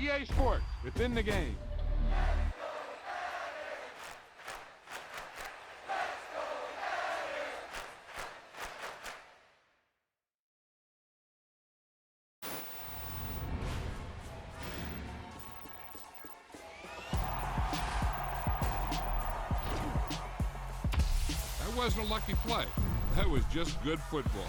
EA Sports. It's in the game. That wasn't a lucky play. That was just good football.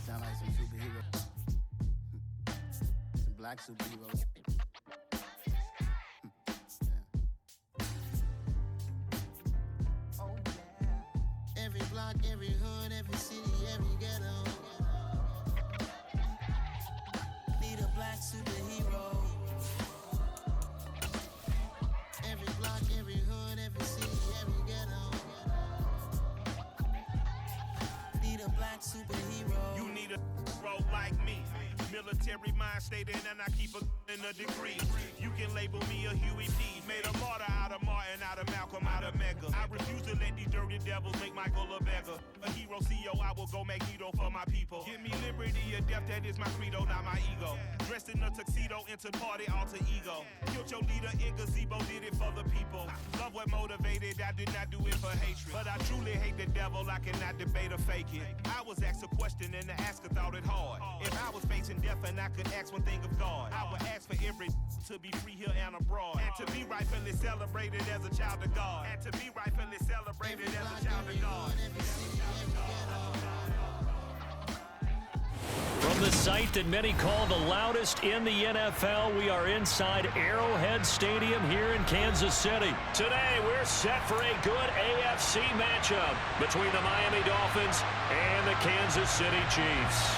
Sound like some superheroes. Some black superheroes. Oh yeah. Every block, every hood, every city, every ghetto. Need a black superhero. Every block, every hood, every city, every ghetto. Need a black superhero. You need a hero like me. Military mind stated, and I keep a in a degree. You can label me a Huey P. Made a martyr out of Martin, out of Malcolm, out of Mega. I refuse to let these dirty devils make Michael a beggar. A hero CEO, I will go Magneto for my people. Give me liberty or death, that is my credo, not my ego. Dressed in a tuxedo, into party, alter ego. Killed your leader in gazebo, did it for the people. Love what motivated, I did not do it for hatred. But I truly hate the devil, I cannot debate or fake it. I was asked a question and the asker thought it hard. If I was facing death and I could ask one thing of God, I would ask for every to be free here and abroad, and to be rightfully celebrated as a child of God, and to be rightfully celebrated as a child of God. From the site that many call the loudest in the NFL, we are inside Arrowhead Stadium here in Kansas City. Today, we're set for a good AFC matchup between the Miami Dolphins and the Kansas City Chiefs.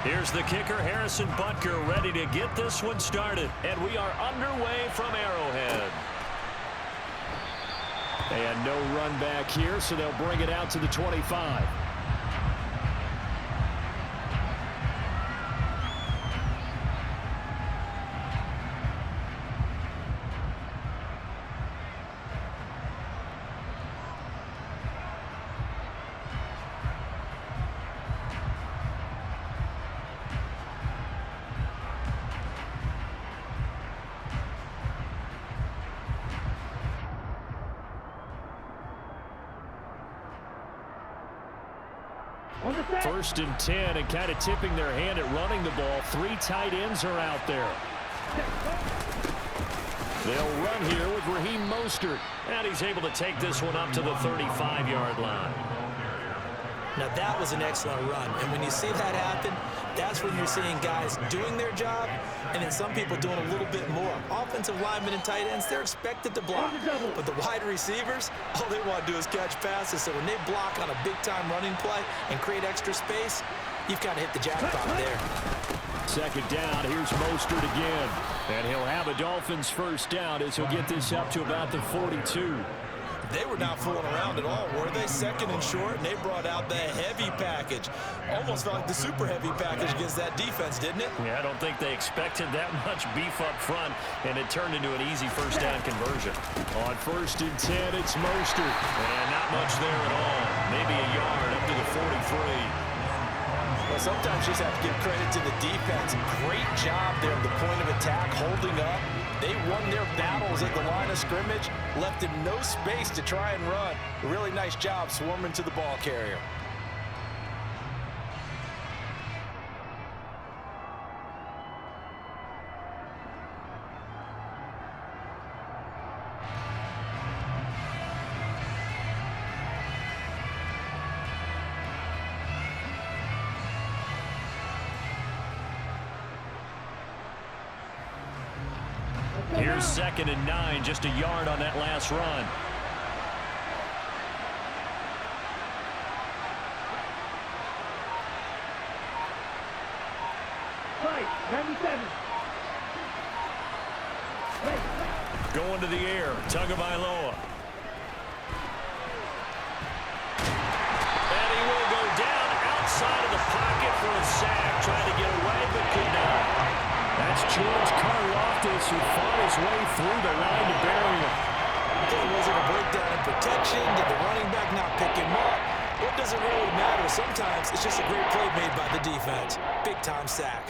Here's the kicker, Harrison Butker, ready to get this one started. And we are underway from Arrowhead. And no run back here, so they'll bring it out to the 25. First and 10, and kind of tipping their hand at running the ball. Three tight ends are out there. They'll run here with Raheem Mostert. And he's able to take this one up to the 35-yard line. Now that was an excellent run. And when you see that happen, that's when you're seeing guys doing their job and then some people doing a little bit more. Offensive linemen and tight ends, they're expected to block. But the wide receivers, all they want to do is catch passes. So when they block on a big-time running play and create extra space, you've got to hit the jackpot there. Second down, here's Mostert again. And he'll have a Dolphins first down as he'll get this up to about the 42. They were not fooling around at all, were they? Second and short, and they brought out the heavy package. Almost felt like the super heavy package against that defense, didn't it? Yeah, I don't think they expected that much beef up front, and it turned into an easy first down conversion. On first and 10, it's Mostert. And not much there at all. Maybe a yard up to the 43. Well, sometimes you just have to give credit to the defense. Great job there at the point of attack, holding up. They won their battles at the line of scrimmage, left him no space to try and run. A really nice job swarming to the ball carrier. Here's second and 9, just a yard on that last run. Going to the air, Tagovailoa. And he will go down outside of the pocket for a sack. Trying to get away, but could not. That's George Karlaftis, who fought his way through the line to bury him. Was it a breakdown in protection? Did the running back not pick him up? What does it really matter? Sometimes it's just a great play made by the defense. Big-time sack.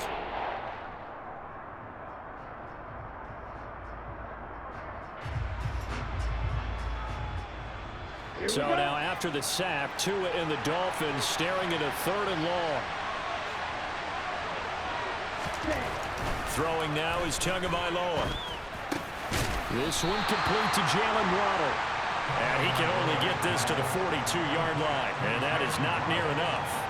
So now after the sack, Tua and the Dolphins staring at a 3rd and long. Throwing now is Tagovailoa. This one complete to Jalen Waddle. And he can only get this to the 42-yard line. And that is not near enough.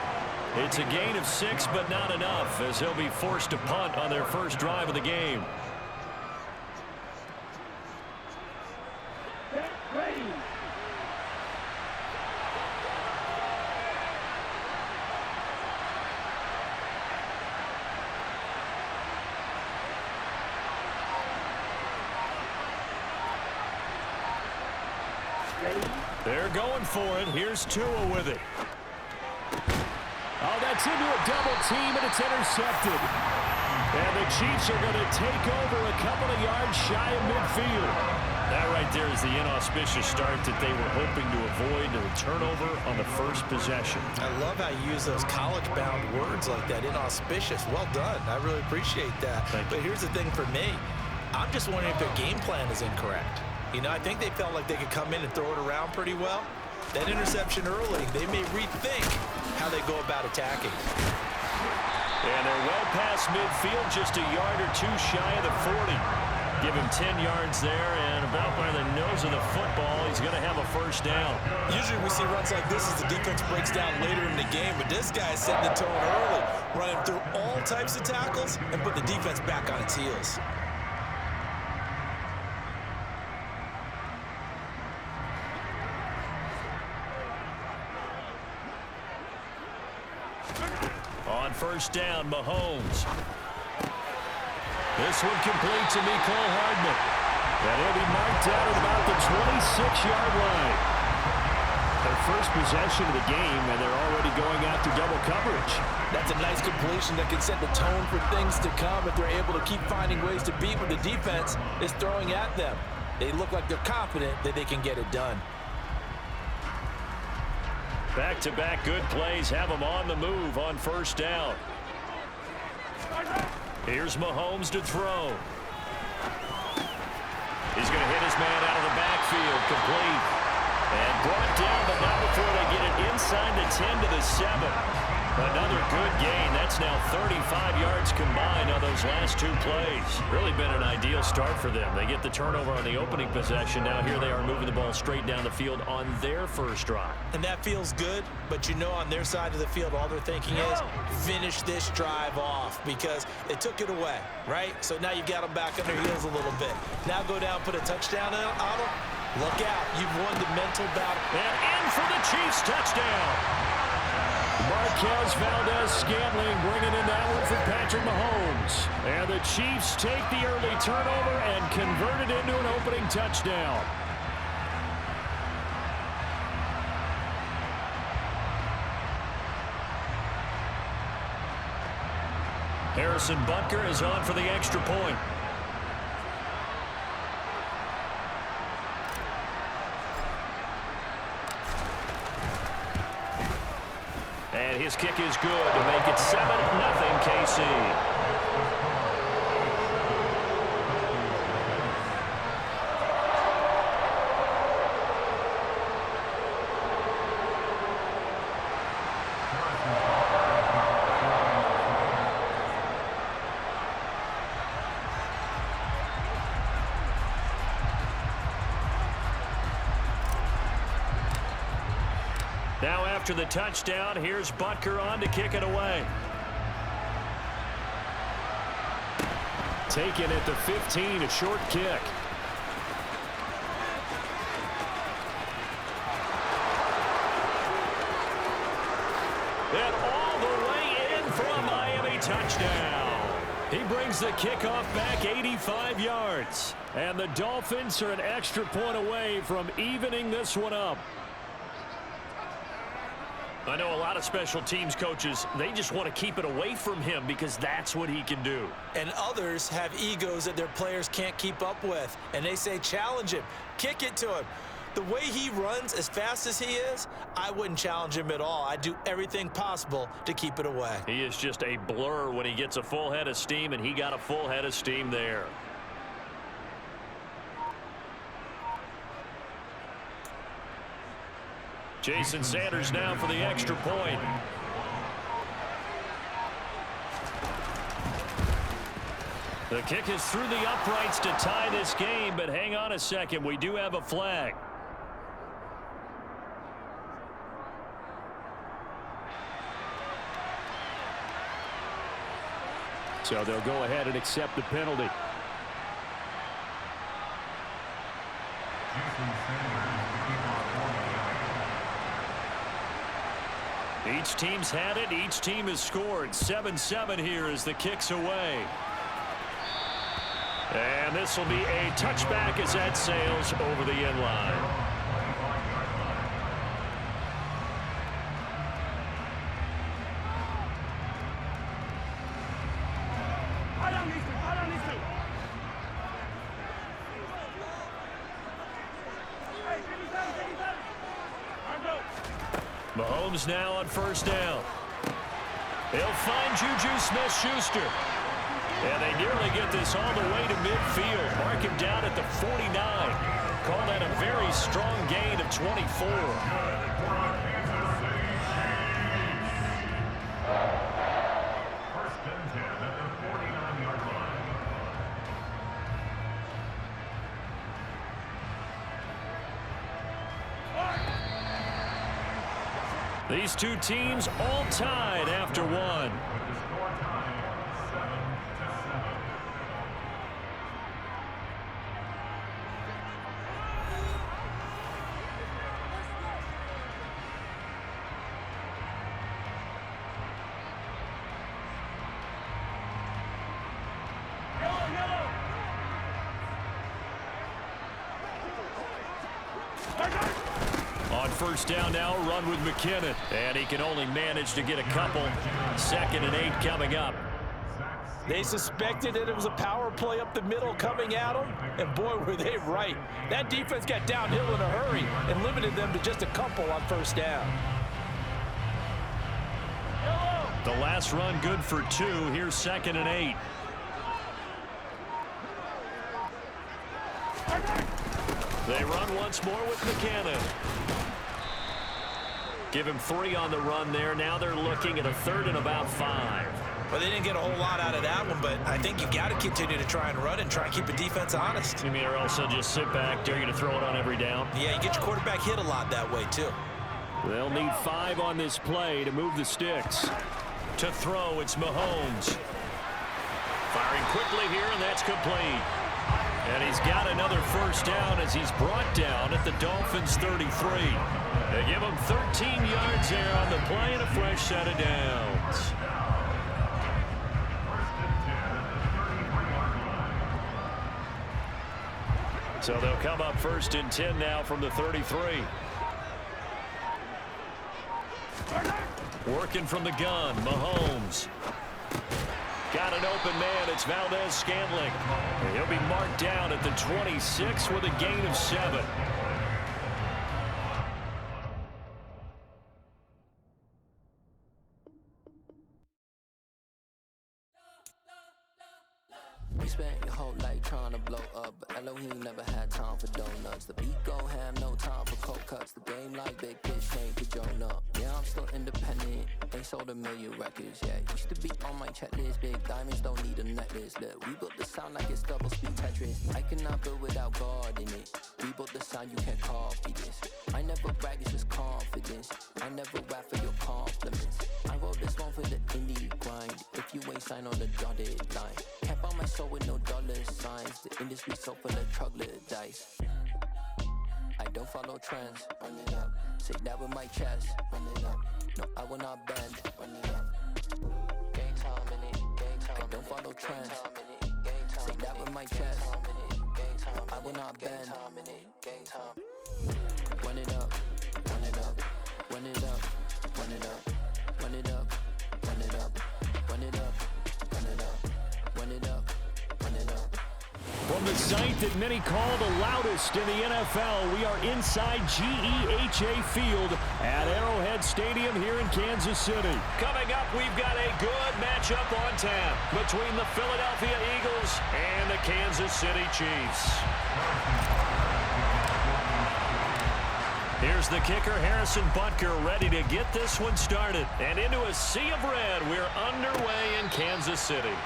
It's a gain of 6, but not enough, as he'll be forced to punt on their first drive of the game. They're going for it. Here's Tua with it. Oh, that's into a double team, and it's intercepted. And the Chiefs are going to take over a couple of yards shy of midfield. That right there is the inauspicious start that they were hoping to avoid, the turnover on the first possession. I love how you use those college-bound words like that, inauspicious. Well done. I really appreciate that. But here's the thing for me. I'm just wondering if their game plan is incorrect. You know, I think they felt like they could come in and throw it around pretty well. That interception early, they may rethink how they go about attacking. And they're well past midfield, just a yard or two shy of the 40. Give him 10 yards there, and about by the nose of the football, he's going to have a first down. Usually we see runs like this as the defense breaks down later in the game, but this guy's setting the tone early, running through all types of tackles and put the defense back on its heels. On first down, Mahomes. This one complete to Mecole Hardman. And he'll be marked out at about the 26-yard line. Their first possession of the game, and they're already going after double coverage. That's a nice completion that can set the tone for things to come if they're able to keep finding ways to beat what the defense is throwing at them. They look like they're confident that they can get it done. Back-to-back good plays have them on the move on first down. Here's Mahomes to throw. He's going to hit his man out of the backfield, complete. And brought down, but not before they get it inside the 10 to the 7. Another good gain. That's now 35 yards combined on those last two plays. Really been an ideal start for them. They get the turnover on the opening possession. Now here they are moving the ball straight down the field on their first drive. And that feels good, but you know on their side of the field, all they're thinking is finish this drive off because they took it away, right? So now you've got them back on their heels a little bit. Now go down, put a touchdown on them. Look out. You've won the mental battle. And in for the Chiefs touchdown. Marquez Valdez-Scantling bringing in that one from Patrick Mahomes. And the Chiefs take the early turnover and convert it into an opening touchdown. Harrison Butker is on for the extra point. And his kick is good to make it 7-0 KC. Now after the touchdown, here's Butker on to kick it away. Taken at the 15, a short kick. And all the way in for a Miami touchdown. He brings the kickoff back 85 yards. And the Dolphins are an extra point away from evening this one up. I know a lot of special teams coaches, they just want to keep it away from him because that's what he can do. And others have egos that their players can't keep up with. And they say, challenge him, kick it to him. The way he runs as fast as he is, I wouldn't challenge him at all. I'd do everything possible to keep it away. He is just a blur when he gets a full head of steam, and he got a full head of steam there. Jason Sanders now for the extra point. The kick is through the uprights to tie this game, but hang on a second. We do have a flag. So they'll go ahead and accept the penalty. Each team's had it. Each team has scored. 7-7 here as the kick's away. And this will be a touchback as that sails over the end line. Mahomes now on first down. He'll find Juju Smith-Schuster. And they nearly get this all the way to midfield. Mark him down at the 49. Call that a very strong gain of 24. These two teams all tied after one. On first down now, run with McKinnon. And he can only manage to get a couple. 2nd and 8 coming up. They suspected that it was a power play up the middle coming at them, and boy, were they right. That defense got downhill in a hurry and limited them to just a couple on first down. The last run good for 2. Here's 2nd and 8. They run once more with McKinnon. Give him 3 on the run there. Now they're looking at a 3rd and about 5. Well, they didn't get a whole lot out of that one, but I think you got to continue to try and run and try and keep the defense honest. You mean, or also just sit back, dare you to throw it on every down? Yeah, you get your quarterback hit a lot that way, too. They'll need 5 on this play to move the sticks. To throw, it's Mahomes. Firing quickly here, and that's complete. And he's got another first down as he's brought down at the Dolphins' 33. They give him 13 yards there on the play and a fresh set of downs. So they'll come up 1st and 10 now from the 33. Working from the gun, Mahomes. Got an open man. It's Valdez-Scantling. He'll be marked down at the 26 with a gain of 7. You spent your whole life trying to blow up, but Elohim never had time for donuts. The beat go ham, no time for cold cuts. The game like big fish came to join up. Yeah, I'm still independent. They sold 1 million records, yeah. Used to be on my checklist. Big diamonds don't need a necklace. Look, we built the sound like it's double speed Tetris. I cannot build without God in it. We built the sound, you can't copy this. I never brag, it's just confidence. I never rap for your compliments. I wrote this one for the indie grind. If you ain't signed on the dotted line, can't buy my soul with no dollar signs. The industry so full of troglodytes. I don't follow trends. Run it up. Say that with my chest. Run it up. No, I will not bend. Run it up. Game time in it. Game time. don't follow trends. Say that with my chest. I will not bend. Run it up, run it up, run it up, run it up, run it up, run it up, run it up, run it up, run it up, run it up. From the site that many call the loudest in the NFL, we are inside GEHA Field at Arrowhead Stadium here in Kansas City. Coming up, we've got a good matchup on tap between the Philadelphia Eagles and the Kansas City Chiefs. Here's the kicker, Harrison Butker, ready to get this one started. And into a sea of red, we're underway in Kansas City.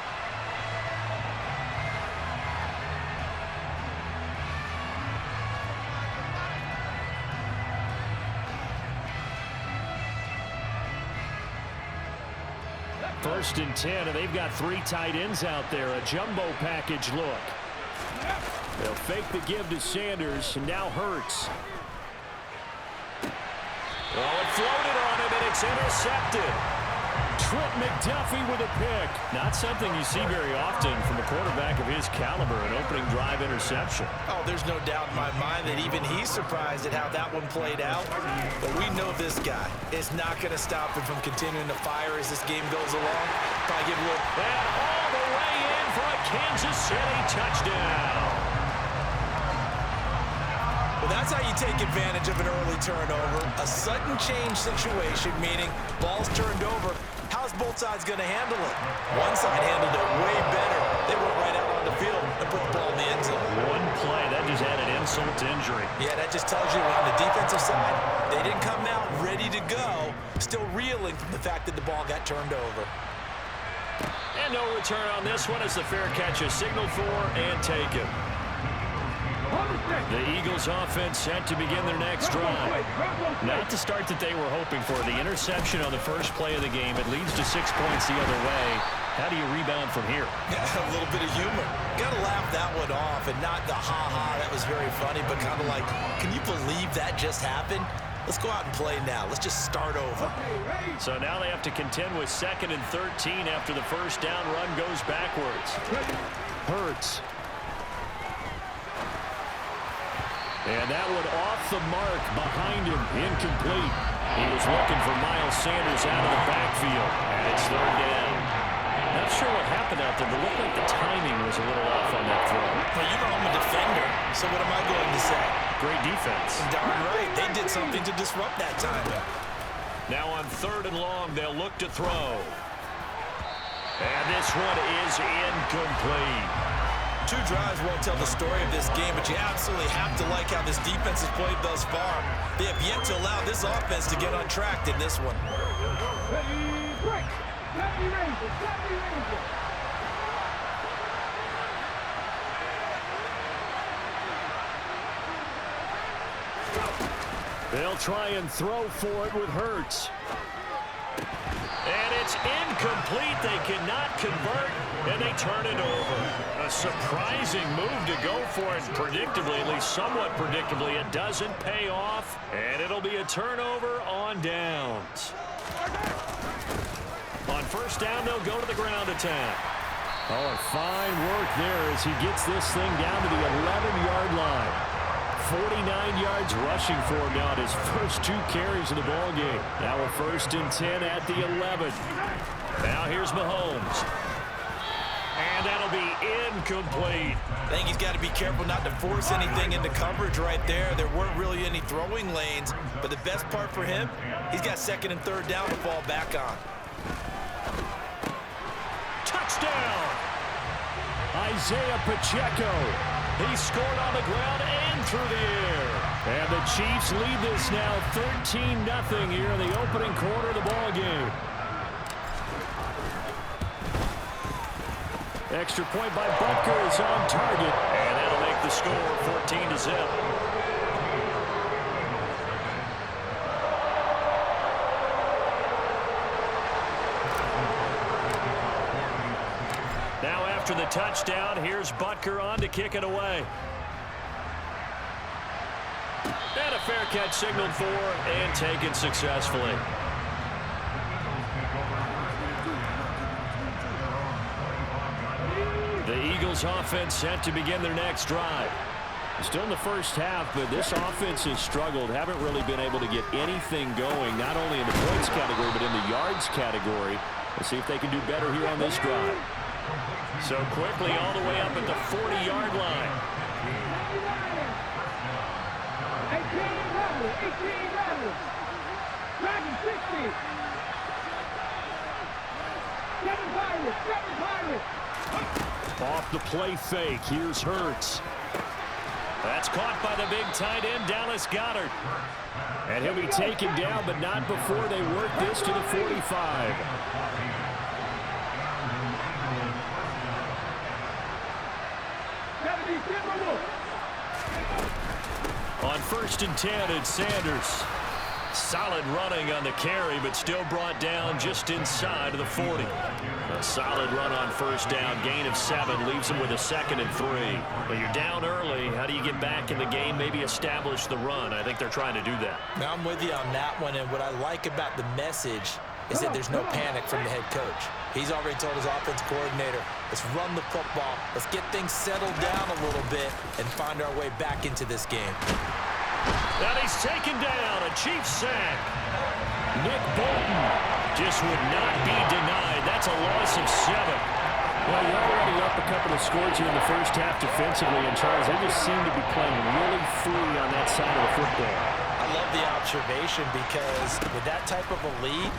First and 10, and they've got 3 tight ends out there. A jumbo package look. They'll fake the give to Sanders, and now Hurts. Oh, it floated on him, and it's intercepted. Trent McDuffie with a pick. Not something you see very often from a quarterback of his caliber, an opening drive interception. Oh, there's no doubt in my mind that even he's surprised at how that one played out. But we know this guy is not going to stop him from continuing to fire as this game goes along. Probably give a little... And all the way in for a Kansas City touchdown. Well, that's how you take advantage of an early turnover. A sudden change situation, meaning ball's turned over. How's both sides going to handle it? One side handled it way better. They went right out on the field and put the ball in the end zone. One play, that just added insult to injury. Yeah, that just tells you on the defensive side, they didn't come out ready to go, still reeling from the fact that the ball got turned over. And no return on this one as the fair catch is signaled for and taken. The Eagles offense set to begin their next drive. Not the start that they were hoping for. The interception on the first play of the game. It leads to 6 points the other way. How do you rebound from here? Yeah, a little bit of humor. Got to laugh that one off and not the ha-ha, that was very funny, but kind of like, can you believe that just happened? Let's go out and play now. Let's just start over. So now they have to contend with 2nd and 13 after the first down run goes backwards. Hurts. And that one off the mark behind him, incomplete. He was looking for Miles Sanders out of the backfield, and it's 3rd down. Not sure what happened out there, but it looked like the timing was a little off on that throw. Well, you know I'm a defender, so what am I going to say? Great defense. Darn right. They did something to disrupt that time. Now on 3rd and long, they'll look to throw. And this one is incomplete. 2 drives won't tell the story of this game, but you absolutely have to like how this defense has played thus far. They have yet to allow this offense to get untracked in this one. They'll try and throw for it with Hurts. And it's incomplete. They cannot convert, and they turn it over. A surprising move to go for it. Predictably, at least somewhat predictably, it doesn't pay off, and it'll be a turnover on downs. On 1st down, they'll go to the ground attack. Oh, fine work there as he gets this thing down to the 11-yard line. 49 yards rushing for him now at his first 2 carries of the ball game. Now a 1st and 10 at the 11. Now here's Mahomes. And that'll be incomplete. I think he's got to be careful not to force anything into coverage right there. There weren't really any throwing lanes, but the best part for him, he's got 2nd and 3rd down to fall back on. Touchdown! Isaiah Pacheco. He scored on the ground and through the air. And the Chiefs lead this now 13-0 here in the opening quarter of the ball game. Extra point by Butker is on target. And that'll make the score 14-0. Now after the touchdown, here's Butker on to kick it away. And a fair catch signaled for and taken successfully. The Eagles offense set to begin their next drive. Still in the first half, but this offense has struggled. Haven't really been able to get anything going, not only in the points category, but in the yards category. Let's see if they can do better here on this drive. So quickly all the way up at the 40-yard line. 18 Off the play fake, here's Hurts. That's caught by the big tight end, Dallas Goedert. And he'll be taken down, but not before they work this to the 45. On 1st and 10, it's Sanders. Solid running on the carry, but still brought down just inside of the 40. A solid run on 1st down, gain of 7, leaves him with a 2nd and 3. But you're down early. How do you get back in the game, maybe establish the run? I think they're trying to do that. Now, I'm with you on that one, and what I like about the message is that there's no panic from the head coach. He's already told his offense coordinator, let's run the football, let's get things settled down a little bit and find our way back into this game. Now he's taken down, a Chiefs sack. Nick Bolton just would not be denied. That's a loss of 7. Well, you're already up a couple of scores here in the first half defensively, and Charles, they just seem to be playing really free on that side of the football. I love the observation because with that type of a lead,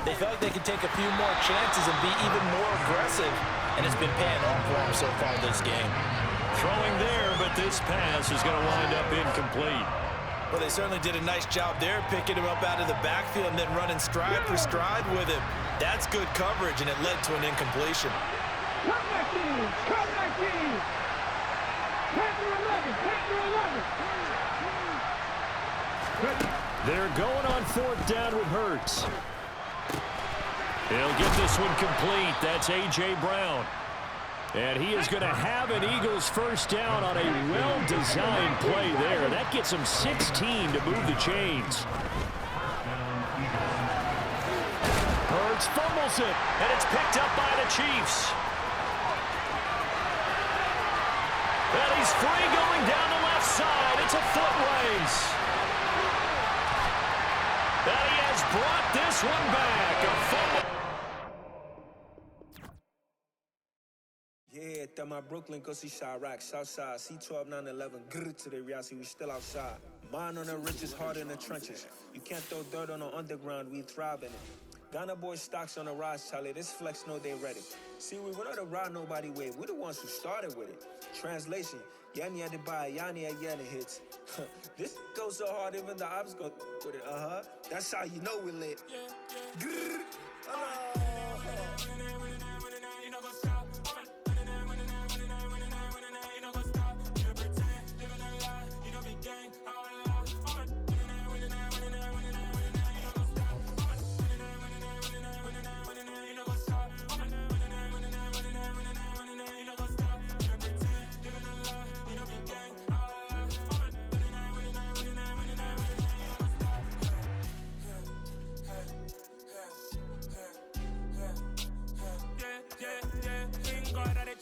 they felt like they could take a few more chances and be even more aggressive, and it's been paying off for them so far this game. Throwing there, but this pass is going to wind up incomplete. Well, they certainly did a nice job there, picking him up out of the backfield and then running stride for stride with him. That's good coverage, and it led to an incompletion. They're going on 4th down with Hurts. He'll get this one complete. That's A.J. Brown. And he is going to have an Eagles 1st down on a well-designed play there. That gets him 16 to move the chains. Hurts fumbles it, and it's picked up by the Chiefs. And he's free going down the left side. It's a foot race. And he has brought this one back. A fumble. Yeah, that my Brooklyn, go see Chirac, Southside, C12, 911, grr to the reality, we still outside. Mine on the richest, heart in the trenches. You can't throw dirt on the underground, we thrive in it. Ghana boys stocks on the rise, Charlie, this flex know they ready. See, we not the ride nobody wave, we the ones who started with it. Translation, Yanni had to buy, Yanni had Yanni hits. This goes so hard, even the ops go with it, That's how you know we lit. Grr,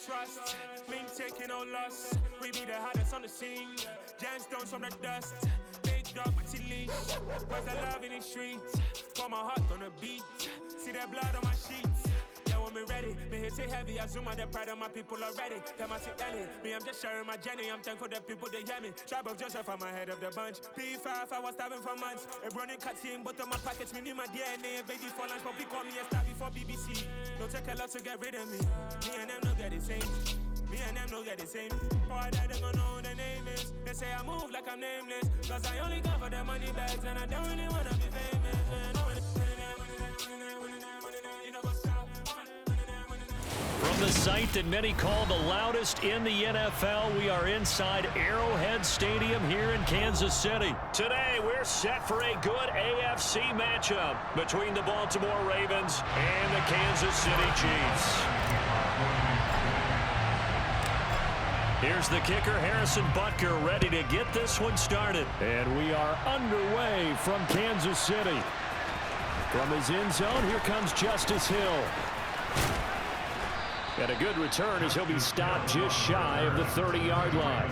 trust, been taking no loss. We be the hottest on the scene. Gemstones from the dust. Big dog with your leash. Where's the love in the streets? Pour my heart on the beat. See that blood on my sheets. Yeah, when me ready, me hit it heavy. I zoom out the pride of my people already. Them I see Ellie. Me, I'm just sharing my journey. I'm thankful that people they hear me. Tribe of Joseph, I'm ahead of the bunch. P5, I was starving for months. A running cut team, but on my pockets, me need my DNA. Baby for lunch, but we call me a star before BBC. Don't take a lot to get rid of me. Me and them don't get the same. Me and them don't get the same. Boy, that they gonna know the name is. They say I move like I'm nameless. Cause I only come for the money bags and I don't really wanna be famous. From the site that many call the loudest in the NFL, we are inside Arrowhead Stadium here in Kansas City. Today, we're set for a good AFC matchup between the Baltimore Ravens and the Kansas City Chiefs. Here's the kicker, Harrison Butker, ready to get this one started. And we are underway from Kansas City. From his end zone, here comes Justice Hill. And a good return as he'll be stopped just shy of the 30-yard line.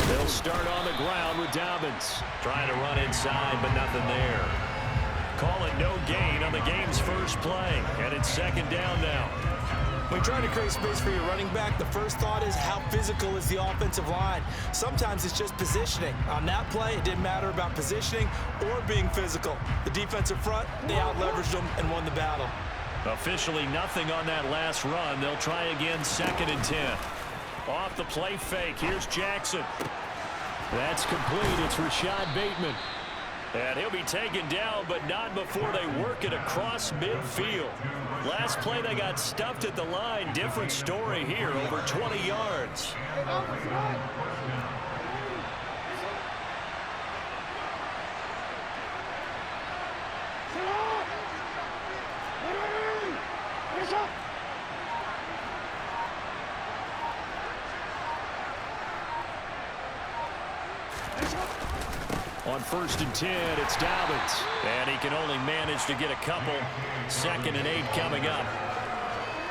They'll start on the ground with Dobbins. Trying to run inside, but nothing there. Call it no gain on the game's first play. And it's second down now. When trying to create space for your running back, the first thought is how physical is the offensive line. Sometimes it's just positioning. On that play, it didn't matter about positioning or being physical. The defensive front, they out-leveraged them and won the battle. Officially nothing on that last run. They'll try again, 2nd and 10. Off the play fake. Here's Jackson. That's complete. It's Rashad Bateman. And he'll be taken down, but not before they work it across midfield. Last play, they got stuffed at the line. Different story here, over 20 yards. On 1st and 10, it's Dobbins. And he can only manage to get a couple. 2nd and 8 coming up.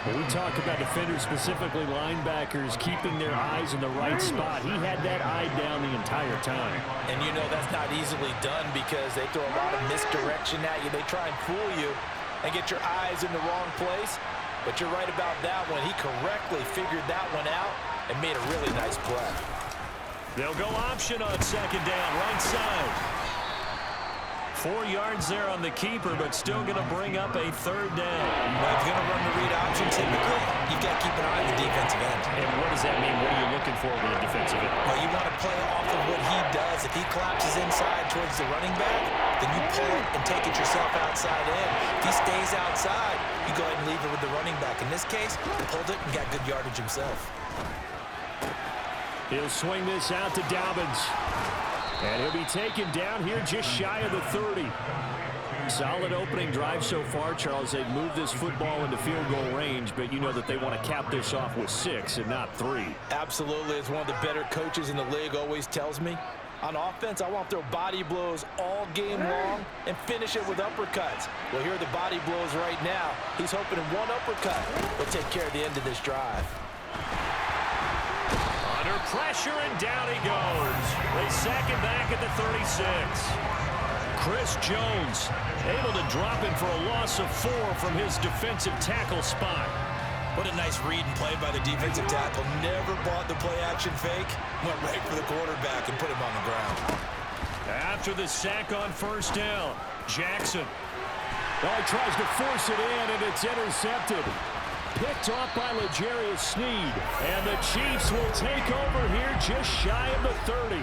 When we talk about defenders, specifically linebackers, keeping their eyes in the right spot, he had that eye down the entire time. And you know that's not easily done because they throw a lot of misdirection at you. They try and fool you and get your eyes in the wrong place. But you're right about that one. He correctly figured that one out and made a really nice play. They'll go option on 2nd down, right side. 4 yards there on the keeper, but still going to bring up a 3rd down. Well, if you're going to run the read option, typically, you've got to keep an eye on the defensive end. And what does that mean? What are you looking for with a defensive end? Well, you want to play off of what he does. If he collapses inside towards the running back, then you pull it and take it yourself outside in. If he stays outside, you go ahead and leave it with the running back. In this case, he pulled it and got good yardage himself. He'll swing this out to Dobbins. And he'll be taken down here just shy of the 30. Solid opening drive so far, Charles. They've moved this football into field goal range, but you know that they want to cap this off with 6 and not 3. Absolutely. As one of the better coaches in the league always tells me, on offense, I want to throw body blows all game long and finish it with uppercuts. Well, here are the body blows right now. He's hoping in one uppercut will take care of the end of this drive. Under pressure, and down he goes. They sack him back at the 36. Chris Jones able to drop him for a loss of 4 from his defensive tackle spot. What a nice read and play by the defensive tackle. Never bought the play-action fake. Went right for the quarterback and put him on the ground. After the sack on 1st down, Jackson. Oh, he tries to force it in, and it's intercepted. Picked off by L'Jarius Sneed. And the Chiefs will take over here just shy of the 30.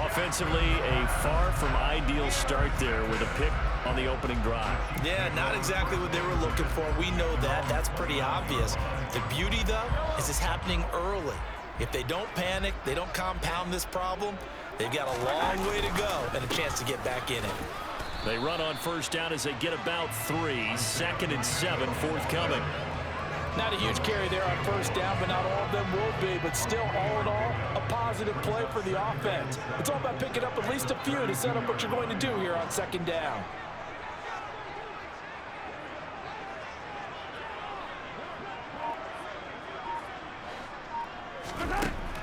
Offensively, a far from ideal start there with a pick on the opening drive. Yeah, not exactly what they were looking for. We know that. That's pretty obvious. The beauty, though, is it's happening early. If they don't panic, they don't compound this problem, they've got a long way to go and a chance to get back in it. They run on 1st down as they get about 3. 2nd and 7 forthcoming. Not a huge carry there on 1st down, but not all of them will be. But still, all in all, a positive play for the offense. It's all about picking up at least a few to set up what you're going to do here on 2nd down.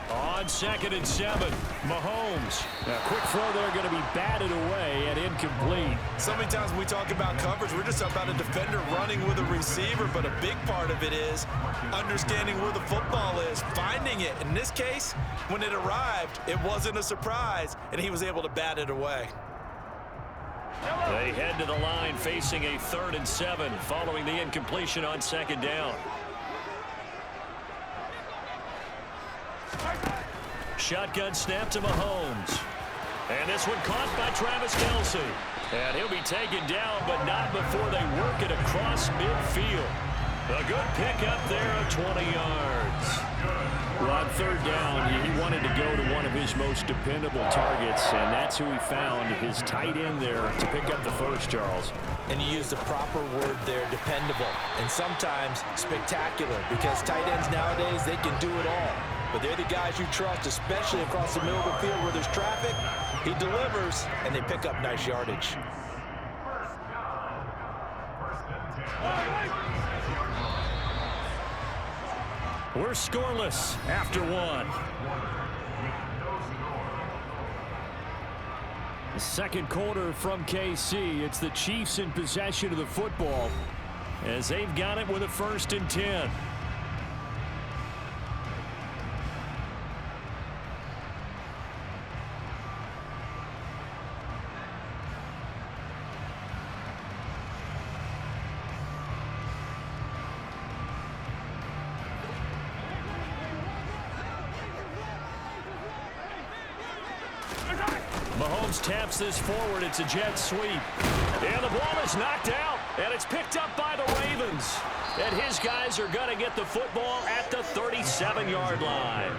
On 2nd and 7, Mahomes. A quick throw there going to be batted away and incomplete. So many times when we talk about coverage, we're just about a defender running with a receiver, but a big part of it is understanding where the football is, finding it. In this case, when it arrived, it wasn't a surprise, and he was able to bat it away. They head to the line facing a 3rd and 7 following the incompletion on 2nd down. Shotgun snap to Mahomes. And this one caught by Travis Kelce. And he'll be taken down, but not before they work it across midfield. A good pickup there of 20 yards. Well, on third down, he wanted to go to one of his most dependable targets, and that's who he found, his tight end there, to pick up the first, Charles. And you used the proper word there, dependable, and sometimes spectacular, because tight ends nowadays, they can do it all. But they're the guys you trust, especially across the middle of the field where there's traffic. He delivers, and they pick up nice yardage. We're scoreless after one. The second quarter from KC. It's the Chiefs in possession of the football as they've got it with a 1st and 10. Mahomes taps this forward. It's a jet sweep. And the ball is knocked out. And it's picked up by the Ravens. And his guys are going to get the football at the 37-yard line.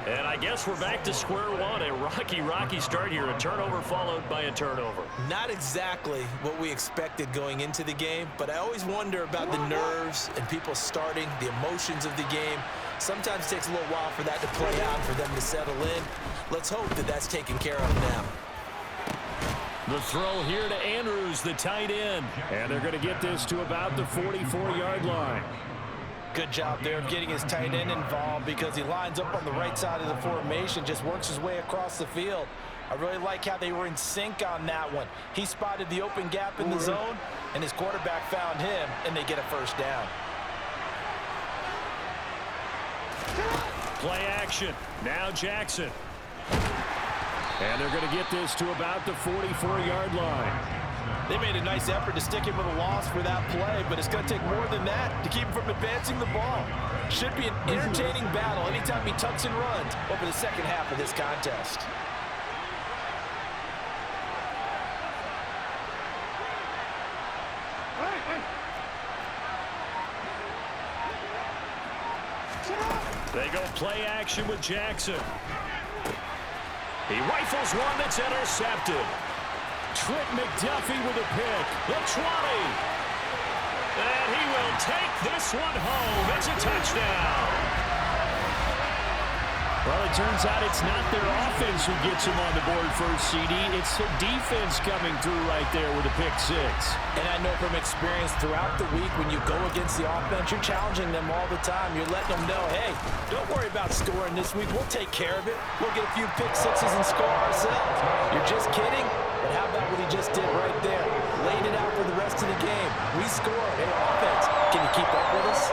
And I guess we're back to square one. A rocky start here. A turnover followed by a turnover. Not exactly what we expected going into the game, but I always wonder about the nerves and people starting, the emotions of the game. Sometimes it takes a little while for that to play out, for them to settle in. Let's hope that that's taken care of now. The throw here to Andrews, the tight end. And they're going to get this to about the 44-yard line. Good job there of getting his tight end involved because he lines up on the right side of the formation, just works his way across the field. I really like how they were in sync on that one. He spotted the open gap in the zone, and his quarterback found him, and they get a 1st down. Play action. Now Jackson. And they're going to get this to about the 44-yard line. They made a nice effort to stick him with a loss for that play, but it's going to take more than that to keep him from advancing the ball. Should be an entertaining battle anytime he tucks and runs over the second half of this contest. They go play action with Jackson. He rifles one that's intercepted. Trent McDuffie with a pick. The 20. And he will take this one home. It's a touchdown. Well, it turns out it's not their offense who gets him on the board first, CD. It's the defense coming through right there with a pick 6. And I know from experience throughout the week when you go against the offense, you're challenging them all the time. You're letting them know, hey, don't worry about scoring this week. We'll take care of it. We'll get a few pick 6s and score ourselves. You're just kidding? But how about what he just did right there? Laid it out for the rest of the game. We scored. Hey, offense, can you keep up with us?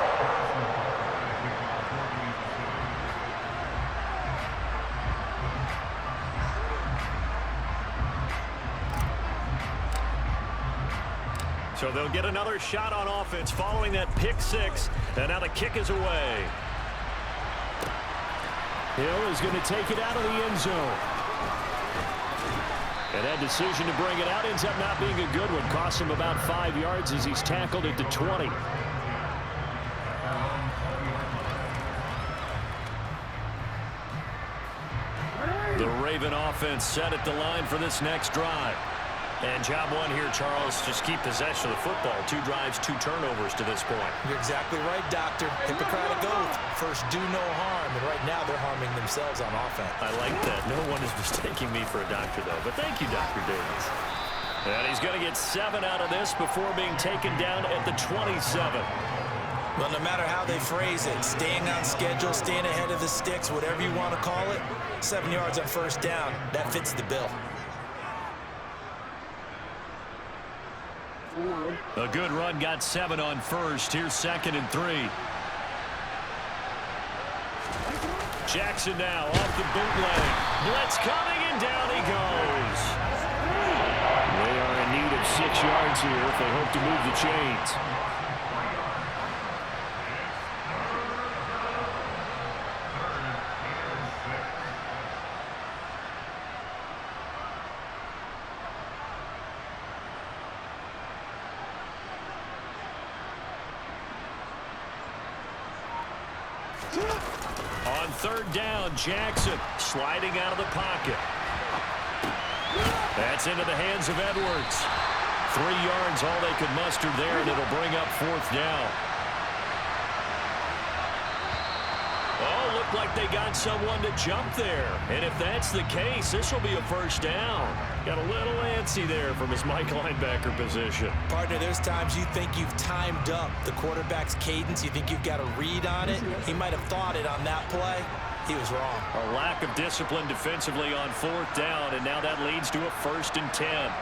So they'll get another shot on offense following that pick 6. And now the kick is away. Hill is going to take it out of the end zone. And that decision to bring it out ends up not being a good one. Costs him about 5 yards as he's tackled at the 20. The Raven offense set at the line for this next drive. And job one here, Charles, just keep possession of the football. 2 drives, 2 turnovers to this point. You're exactly right, Doctor. Hippocratic oath. First, do no harm. And right now, they're harming themselves on offense. I like that. No one is mistaking me for a doctor, though. But thank you, Dr. Davis. And he's going to get 7 out of this before being taken down at the 27. Well, no matter how they phrase it, staying on schedule, staying ahead of the sticks, whatever you want to call it, 7 yards on first down, that fits the bill. A good run got 7 on first. Here's 2nd and 3. Jackson now off the bootleg. Blitz coming, and down he goes. They are in need of 6 yards here if they hope to move the chains. On third down, Jackson sliding out of the pocket. That's into the hands of Edwards. 3 yards, all they could muster there, and it'll bring up fourth down. Oh, looked like they got someone to jump there. And if that's the case, this will be a first down. Got a little antsy there from his Mike linebacker position. Partner, there's times you think you've timed up the quarterback's cadence. You think you've got a read on it. He might have thought it on that play. He was wrong. A lack of discipline defensively on fourth down, and now that leads to a 1st and 10.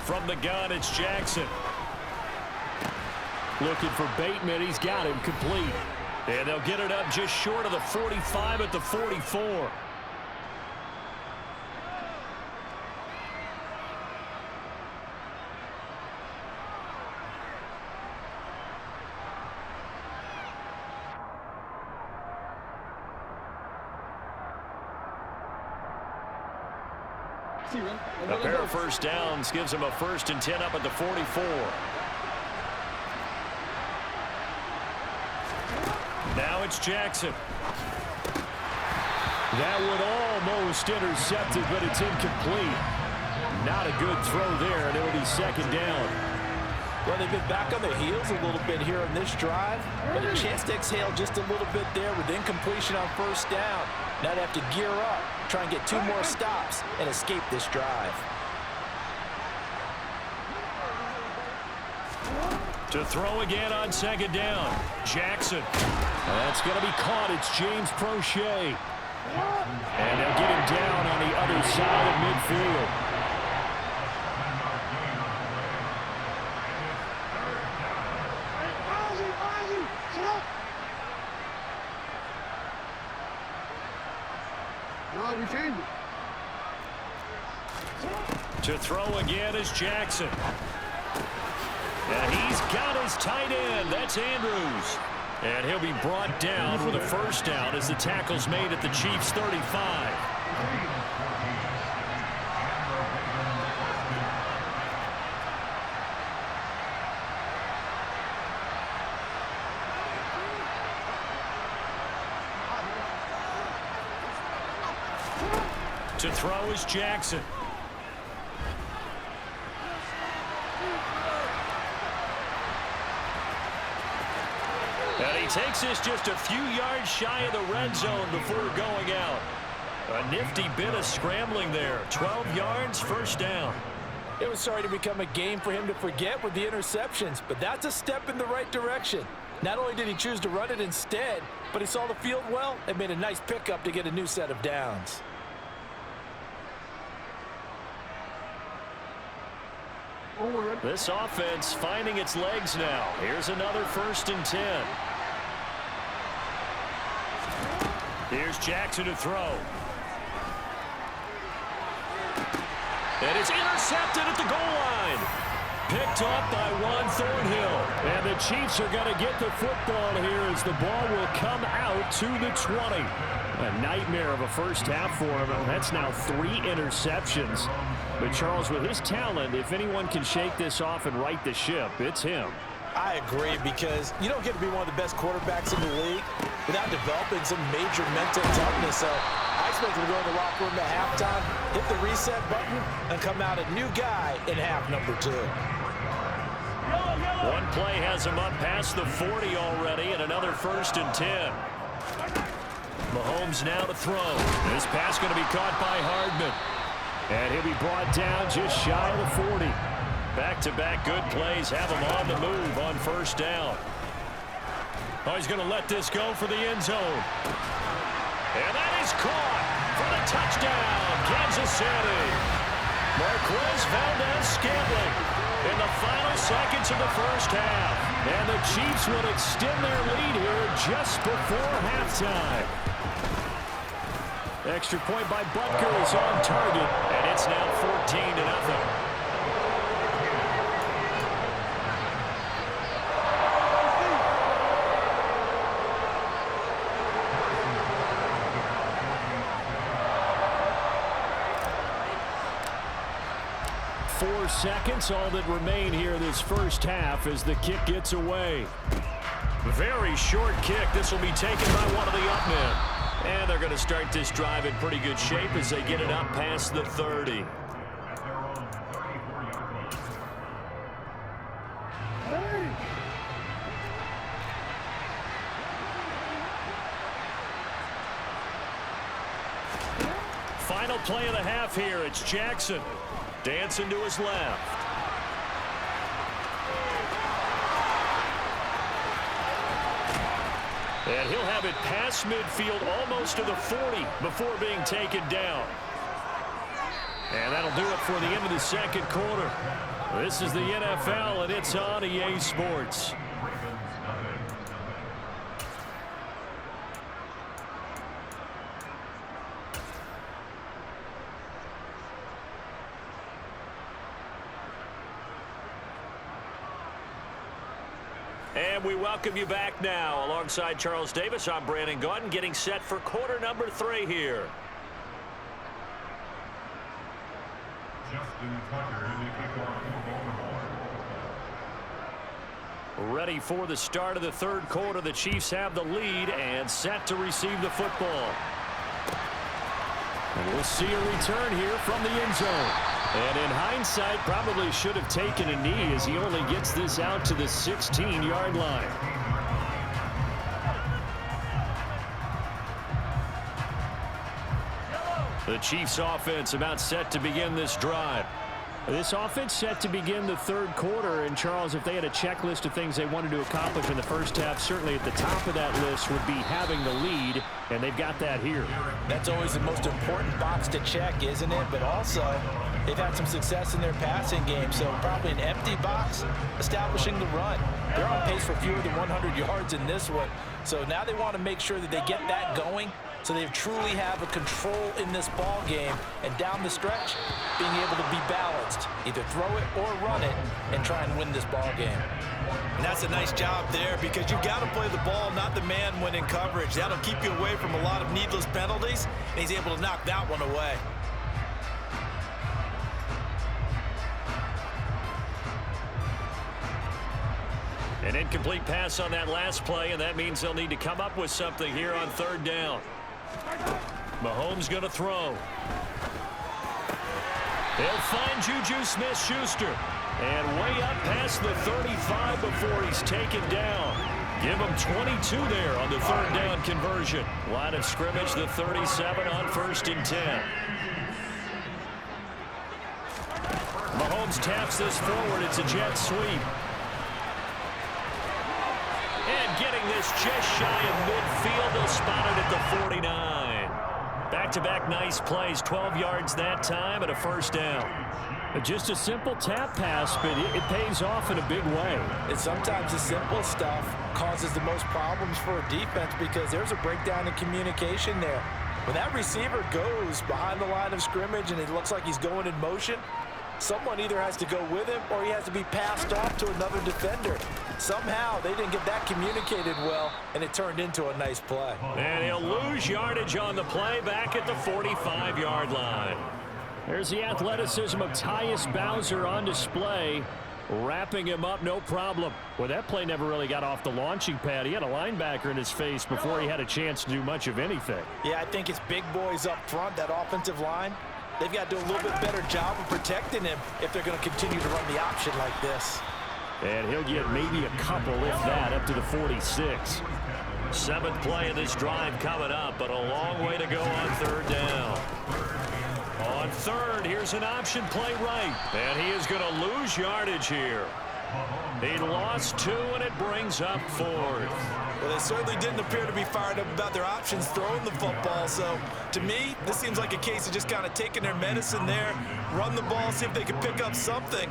From the gun, it's Jackson. Looking for Bateman. He's got him complete. And they'll get it up just short of the 45 at the 44. A pair of first downs gives them a 1st and 10 up at the 44. Now it's Jackson. That one almost intercepted, but it's incomplete. Not a good throw there, and it'll be 2nd down. Well, they've been back on their heels a little bit here on this drive, but a chance to exhale just a little bit there with incompletion on first down. Now they have to gear up, try and get 2 more stops, and escape this drive. To throw again on 2nd down. Jackson. That's going to be caught. It's James Prochet. And they'll get him down on the other side of midfield. To throw again is Jackson. And he's got his tight end. That's Andrews. And he'll be brought down with a 1st down as the tackle's made at the Chiefs' 35. To throw is Jackson. And he takes this just a few yards shy of the red zone before going out. A nifty bit of scrambling there. 12 yards, 1st down. It was starting to become a game for him to forget with the interceptions, but that's a step in the right direction. Not only did he choose to run it instead, but he saw the field well and made a nice pickup to get a new set of downs. This offense finding its legs now. Here's another 1st and 10. Here's Jackson to throw. And it's intercepted at the goal line. Picked up by Juan Thornhill. And the Chiefs are going to get the football here as the ball will come out to the 20. A nightmare of a first half for him. That's now 3 interceptions. But Charles, with his talent, if anyone can shake this off and right the ship, it's him. I agree, because you don't get to be one of the best quarterbacks in the league without developing some major mental toughness. So I expect him to go in the locker room at halftime, hit the reset button, and come out a new guy in half number 2. One play has him up past the 40 already, and another 1st and 10. Mahomes now to throw. This pass going to be caught by Hardman. And he'll be brought down just shy of the 40. Back-to-back good plays have him on the move on 1st down. Oh, he's going to let this go for the end zone. And that is caught for the touchdown, Kansas City. Marquez Valdez-Scantling in the final seconds of the first half. And the Chiefs will extend their lead here just before halftime. Extra point by Butker is on target, and it's now 14-0. 4 seconds, all that remain here this first half as the kick gets away. Very short kick. This will be taken by one of the up men. And they're going to start this drive in pretty good shape as they get it up past the 30. Final play of the half here. It's Jackson dancing to his left. And he'll have it past midfield almost to the 40 before being taken down. And that'll do it for the end of the second quarter. This is the NFL, and it's on EA Sports. And we welcome you back now. Alongside Charles Davis, I'm Brandon Gaudin, getting set for quarter number 3 here. Ready for the start of the third quarter. The Chiefs have the lead and set to receive the football. And we'll see a return here from the end zone. And in hindsight, probably should have taken a knee as he only gets this out to the 16-yard line. The Chiefs offense about set to begin this drive. This offense set to begin the third quarter, and Charles, if they had a checklist of things they wanted to accomplish in the first half, certainly at the top of that list would be having the lead, and they've got that here. That's always the most important box to check, isn't it? But also, they've had some success in their passing game, so probably an empty box establishing the run. They're on pace for fewer than 100 yards in this one, so now they want to make sure that they get that going so they truly have a control in this ball game, and down the stretch, being able to be balanced, either throw it or run it, and try and win this ball game. And that's a nice job there, because you've got to play the ball, not the man when in coverage. That'll keep you away from a lot of needless penalties, and he's able to knock that one away. An incomplete pass on that last play, and that means they'll need to come up with something here on third down. Mahomes going to throw. They'll find Juju Smith-Schuster. And way up past the 35 before he's taken down. Give him 22 there on the third down conversion. Line of scrimmage, the 37 on 1st and 10. Mahomes taps this forward. It's a jet sweep. And getting this just shy of midfield. They'll spot it at the 49. Back-to-back nice plays. 12 yards that time and a first down. Just a simple tap pass, but it pays off in a big way. And sometimes the simple stuff causes the most problems for a defense because there's a breakdown in communication there. When that receiver goes behind the line of scrimmage and it looks like he's going in motion, someone either has to go with him or he has to be passed off to another defender. Somehow they didn't get that communicated well, and it turned into a nice play. And he'll lose yardage on the play back at the 45-yard line. There's the athleticism of Tyus Bowser on display, wrapping him up, no problem. Well, that play never really got off the launching pad. He had a linebacker in his face before he had a chance to do much of anything. Yeah, I think it's big boys up front, that offensive line. They've got to do a little bit better job of protecting him if they're going to continue to run the option like this. And he'll get maybe a couple, if that, up to the 46. 7th play of this drive coming up, but a long way to go on third down. On third, here's an option play right. And he is going to lose yardage here. He lost 2, and it brings up 4th. Well, they certainly didn't appear to be fired up about their options throwing the football. So, to me, this seems like a case of just kind of taking their medicine there, run the ball, see if they could pick up something.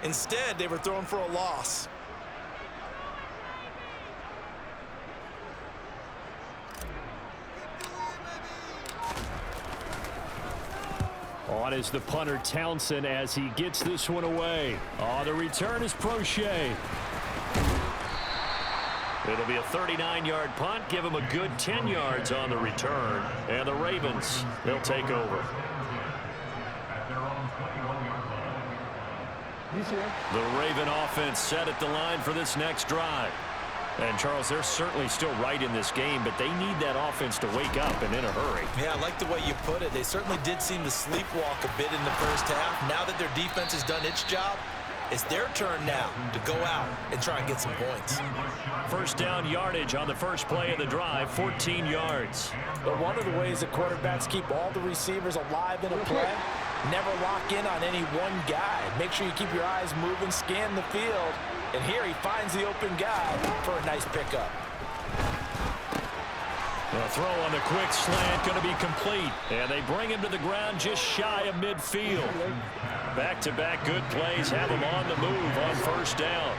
Instead, they were throwing for a loss. On is the punter Townsend as he gets this one away. Oh, the return is Prochet. It'll be a 39-yard punt. Give him a good 10 yards on the return. And the Ravens, they'll take over. The Raven offense set at the line for this next drive. And, Charles, they're certainly still right in this game, but they need that offense to wake up and in a hurry. Yeah, I like the way you put it. They certainly did seem to sleepwalk a bit in the first half. Now that their defense has done its job, it's their turn now to go out and try and get some points. First down yardage on the first play of the drive, 14 yards. But one of the ways that quarterbacks keep all the receivers alive in a play, never lock in on any one guy. Make sure you keep your eyes moving, scan the field. And here he finds the open guy for a nice pickup. The throw on the quick slant going to be complete. And they bring him to the ground just shy of midfield. Back-to-back good plays have him on the move on first down.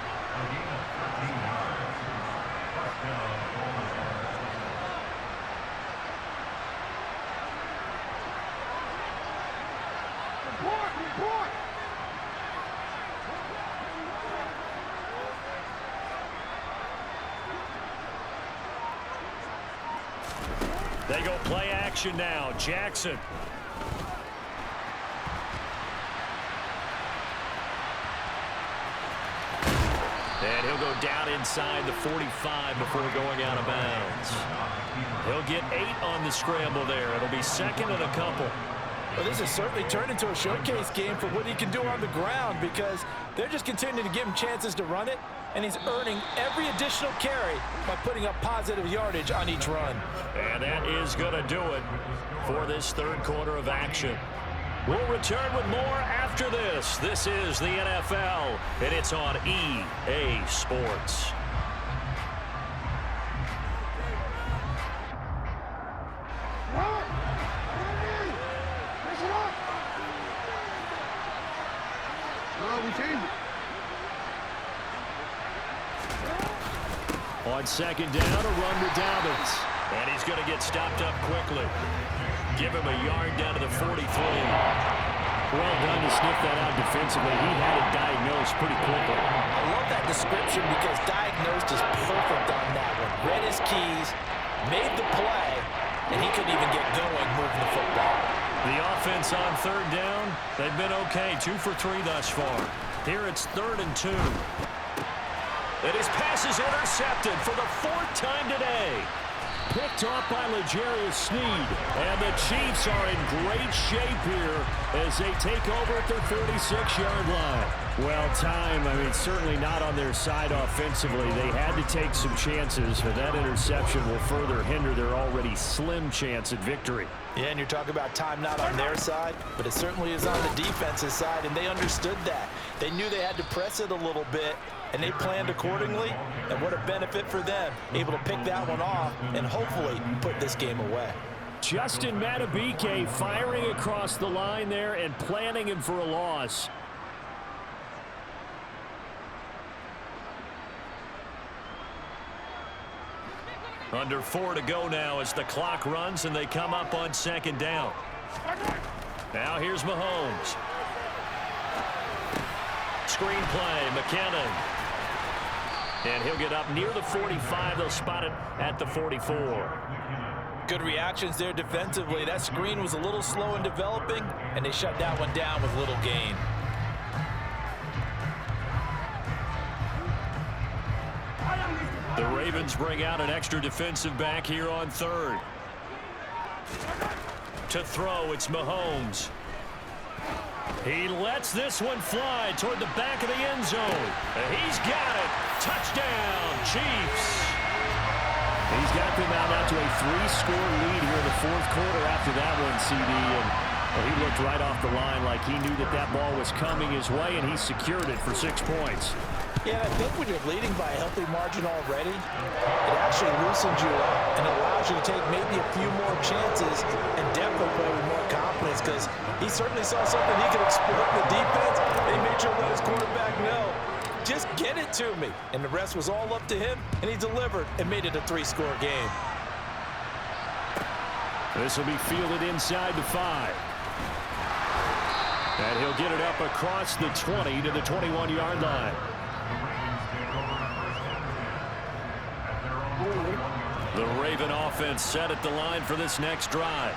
They go play action now. Jackson. And he'll go down inside the 45 before going out of bounds. He'll get 8 on the scramble there. It'll be second and a couple. Well, this has certainly turned into a showcase game for what he can do on the ground because they're just continuing to give him chances to run it, and he's earning every additional carry by putting up positive yardage on each run. And that is going to do it for this third quarter of action. We'll return with more after this. This is the NFL, and it's on EA Sports. On second down, a run to Dobbins. And he's going to get stopped up quickly. Give him a yard down to the 43. Well done to sniff that out defensively. He had it diagnosed pretty quickly. I love that description because diagnosed is perfect on that one. Read his keys, made the play, and he couldn't even get going moving the football. The offense on third down, they've been okay. 2 for 3 thus far. Here it's 3rd and 2. And his pass is intercepted for the 4th time today. Picked off by L'Jarius Sneed. And the Chiefs are in great shape here as they take over at their 46-yard line. Well, certainly not on their side offensively. They had to take some chances, but that interception will further hinder their already slim chance at victory. Yeah, and you're talking about time not on their side, but it certainly is on the defensive side, and they understood that. They knew they had to press it a little bit, and they planned accordingly, and what a benefit for them, able to pick that one off and hopefully put this game away. Justin Madubuike firing across the line there and planning him for a loss. Under 4 to go now as the clock runs and they come up on second down. Now here's Mahomes. Screen play, McKinnon. And he'll get up near the 45. They'll spot it at the 44. Good reactions there defensively. That screen was a little slow in developing, and they shut that one down with little gain. The Ravens bring out an extra defensive back here on third. To throw, it's Mahomes. He lets this one fly toward the back of the end zone. And he's got it. Touchdown, Chiefs. He's got them out to a 3-score lead here in the fourth quarter after that one, CD. And well, he looked right off the line like he knew that that ball was coming his way, and he secured it for 6 points. Yeah, I think when you're leading by a healthy margin already, it actually loosens you up and allows you to take maybe a few more chances and definitely play with more confidence because he certainly saw something he could exploit in the defense. They made sure to let his quarterback know, just get it to me. And the rest was all up to him, and he delivered and made it a 3-score game. This will be fielded inside the 5. And he'll get it up across the 20 to the 21-yard line. The Raven offense set at the line for this next drive.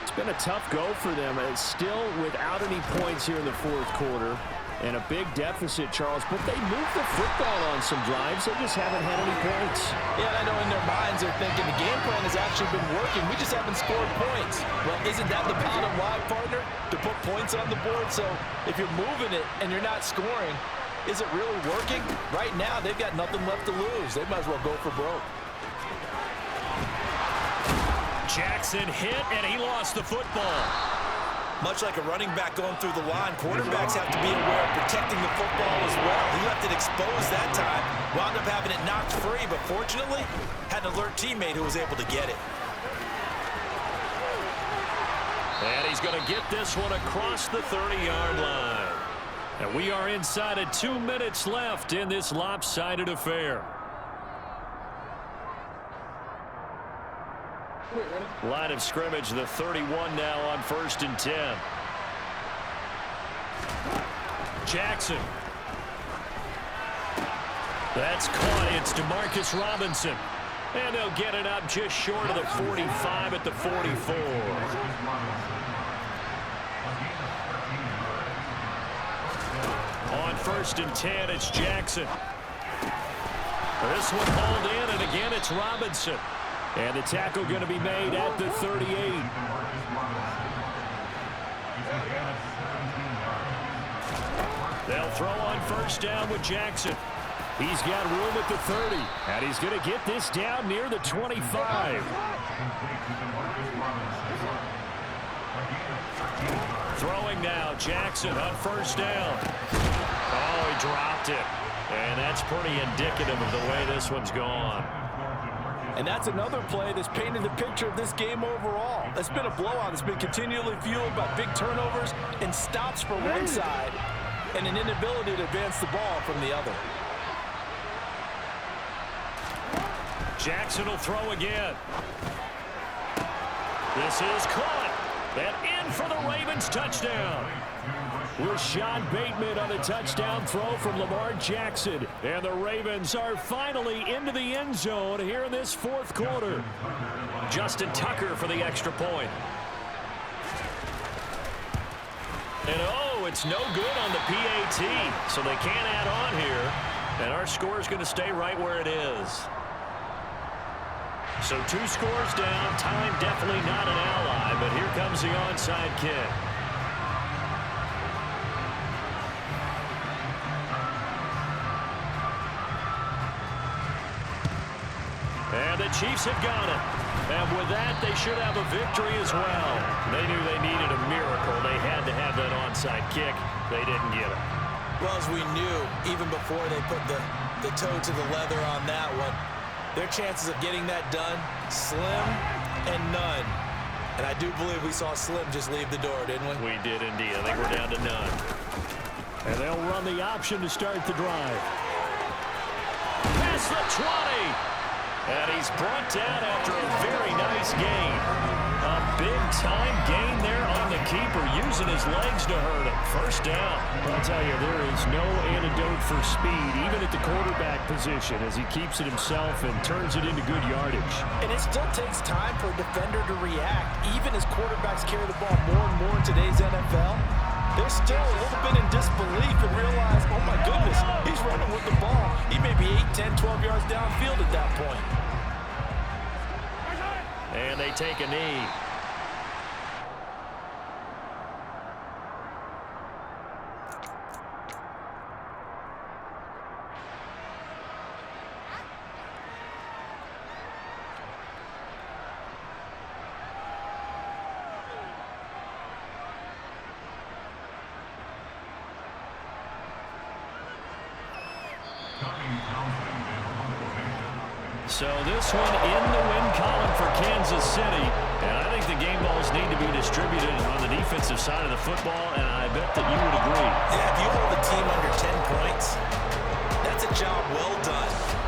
It's been a tough go for them. It's still without any points here in the fourth quarter. and a big deficit, Charles, but they moved the football on some drives. They just haven't had any points. Yeah, and I know in their minds they're thinking the game plan has actually been working. We just haven't scored points. Well, isn't that the bottom line, partner? To put points on the board? So if you're moving it and you're not scoring, is it really working? Right now, they've got nothing left to lose. They might as well go for broke. Jackson hit, and he lost the football. Much like a running back going through the line, quarterbacks have to be aware of protecting the football as well. He left it exposed that time, wound up having it knocked free, but fortunately, had an alert teammate who was able to get it. And he's going to get this one across the 30-yard line. And we are inside of 2 minutes left in this lopsided affair. Line of scrimmage, the 31 now on 1st and 10. Jackson. That's caught. It's DeMarcus Robinson. And they'll get it up just short of the 45 at the 44. On 1st and 10, it's Jackson. This one hauled in, and again it's Robinson. And the tackle going to be made at the 38. They'll throw on 1st down with Jackson. He's got room at the 30. And he's going to get this down near the 25. Throwing now, Jackson on 1st down. Oh, he dropped it. And that's pretty indicative of the way this one's gone. And that's another play that's painted the picture of this game overall. It's been a blowout. It's been continually fueled by big turnovers and stops for one side and an inability to advance the ball from the other. Jackson will throw again. This is caught. And in for the Ravens touchdown. Rashad Bateman on a touchdown throw from Lamar Jackson. And the Ravens are finally into the end zone here in this 4th quarter. Justin Tucker for the extra point. And oh, it's no good on the PAT. So they can't add on here. And our score is going to stay right where it is. So 2 scores down. Time definitely not an ally. But here comes the onside kick. And the Chiefs have got it. And with that, they should have a victory as well. They knew they needed a miracle. They had to have that onside kick. They didn't get it. Well, as we knew, even before they put the toe to the leather on that one, their chances of getting that done, slim and none. And I do believe we saw Slim just leave the door, didn't we? We did indeed. I think we're down to none. And they'll run the option to start the drive. Past the 20. And he's brought down after a very nice gain. A big-time gain there on the keeper, using his legs to hurt him. 1st down. I'll tell you, there is no antidote for speed, even at the quarterback position, as he keeps it himself and turns it into good yardage. And it still takes time for a defender to react, even as quarterbacks carry the ball more and more in today's NFL. They're still a little bit in disbelief and realize, oh my goodness, he's running with the ball. He may be 8, 10, 12 yards downfield at that point. And they take a knee. So this one in the win column for Kansas City. And I think the game balls need to be distributed on the defensive side of the football, and I bet that you would agree. Yeah, if you hold a team under 10 points, that's a job well done.